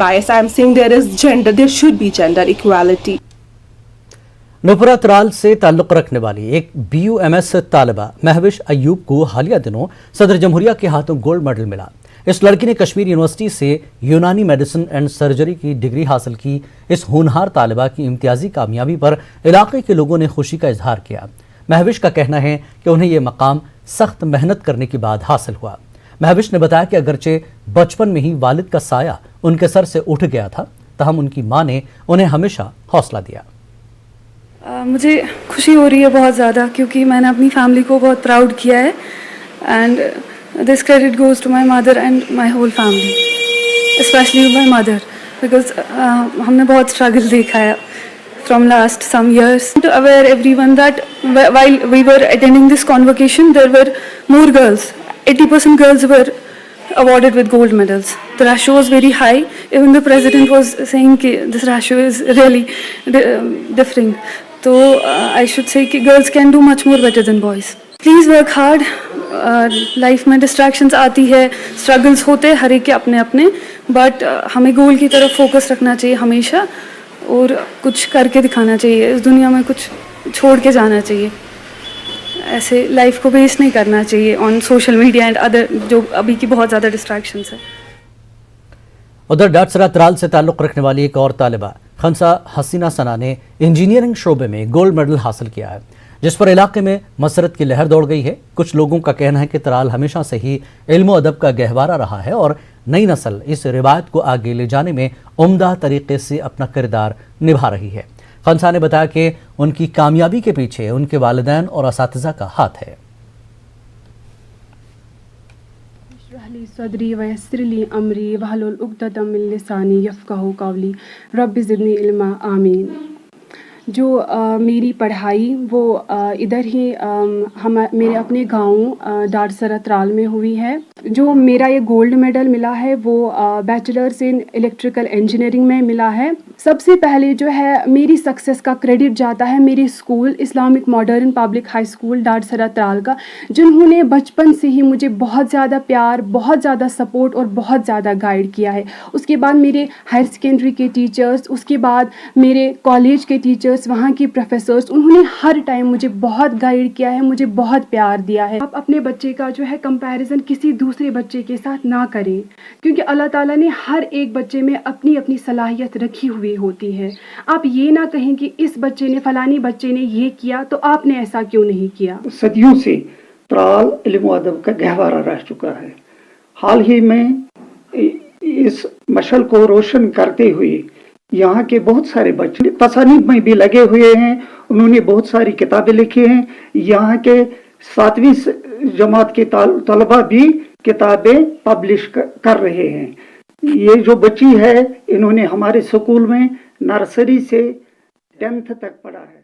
bias. I am saying there should be gender equality. नुपुरा तराल से ताल्लुक़ रखने वाली एक BUMS तालिबा महविश अयूब को हालिया दिनों सदर जमहूरिया के हाथों गोल्ड मेडल मिला। इस लड़की ने कश्मीर यूनिवर्सिटी से यूनानी मेडिसिन एंड सर्जरी की डिग्री हासिल की। इस होनहार तालिबा की इम्तियाजी कामयाबी पर इलाके के लोगों ने खुशी का इजहार किया। महविश का कहना है कि उन्हें यह मकाम सख्त मेहनत करने के बाद हासिल हुआ। महविश ने बताया कि अगरचे बचपन में ही वालिद का साया उनके सर से उठ गया था, तहम उनकी माँ ने उन्हें हमेशा हौसला दिया। मुझे खुशी हो रही है बहुत ज़्यादा, क्योंकि मैंने अपनी फैमिली को बहुत प्राउड किया है and this credit goes to my mother and my whole family, specially my mother, because हमने बहुत स्ट्रगल देखा है from last some years. To aware everyone that while we were attending this convocation, there were more girls. 80% girls were awarded with gold medals. The ratio was very high. Even the president was saying that this ratio is really differing. So I should say that girls can do much more better than boys. Please work hard. Life में distractions आती है, struggles होते हैं हर एक के अपने अपने, but हमें गोल की तरफ फोकस रखना चाहिए हमेशा और कुछ करके दिखाना चाहिए। इस दुनिया में कुछ छोड़ के जाना चाहिए, ऐसे लाइफ को वेस्ट नहीं करना चाहिए on social media and other जो अभी की बहुत ज़्यादा डिस्ट्रैक्शंस है। उधर डाटसरा तराल से ताल्लुक़ रखने वाली एक और तालिबा खंसा हसीना सना ने इंजीनियरिंग शोबे में गोल्ड मेडल हासिल किया है, जिस पर इलाके में मसरत की लहर दौड़ गई है। कुछ लोगों का कहना है कि तराल हमेशा से ही इल्म अदब का गहवारा रहा है और नई नस्ल इस रिवायत को आगे ले जाने में उम्दा तरीके से अपना किरदार निभा रही है। खंसा ने बताया कि उनकी कामयाबी के पीछे उनके वालिदैन और असातिज़ा का हाथ है। सदरी वयस्सिरली अमरी वहलुल उक़दतम मिन लिसानी यफ़क़हू क़ौली रब्बि ज़िदनी इल्मा आमीन। जो मेरी पढ़ाई वो इधर ही मेरे अपने गांव डाटसरा तराल में हुई है। जो मेरा ये गोल्ड मेडल मिला है वो बैचलर्स इन इलेक्ट्रिकल इंजीनियरिंग में मिला है। सबसे पहले जो है मेरी सक्सेस का क्रेडिट जाता है मेरे school Islamic modern public high school Dadsara Tral का, जिन्होंने बचपन से ही मुझे बहुत ज़्यादा प्यार, बहुत ज़्यादा सपोर्ट और बहुत ज़्यादा गाइड किया है। उसके बाद मेरे हायर सेकेंडरी के टीचर्स, उसके बाद मेरे कॉलेज के टीचर्स, वहाँ के प्रोफेसर्स, उन्होंने हर टाइम मुझे बहुत गाइड किया है, मुझे बहुत प्यार दिया है। आप अपने बच्चे का जो है कंपैरिजन किसी दूसरे बच्चे के साथ ना करें, क्योंकि अल्लाह ताला ने हर एक बच्चे में अपनी अपनी सलाहियत रखी हुई होती है। आप ये ना कहें कि इस बच्चे ने, फलानी बच्चे ने ये किया तो आपने ऐसा क्यों नहीं किया। सदियों से तराल इल्म अदब का गहवारा रह चुका है। हाल ही में इस मशल को रोशन करते हुए यहाँ के बहुत सारे बच्चे तसानीफ में भी लगे हुए हैं। उन्होंने बहुत सारी किताबें लिखी हैं। यहाँ के 7वीं जमात के तलबा भी किताबें पब्लिश कर रहे हैं। ये जो बच्ची है, इन्होंने हमारे स्कूल में नर्सरी से 10th तक पढ़ा है।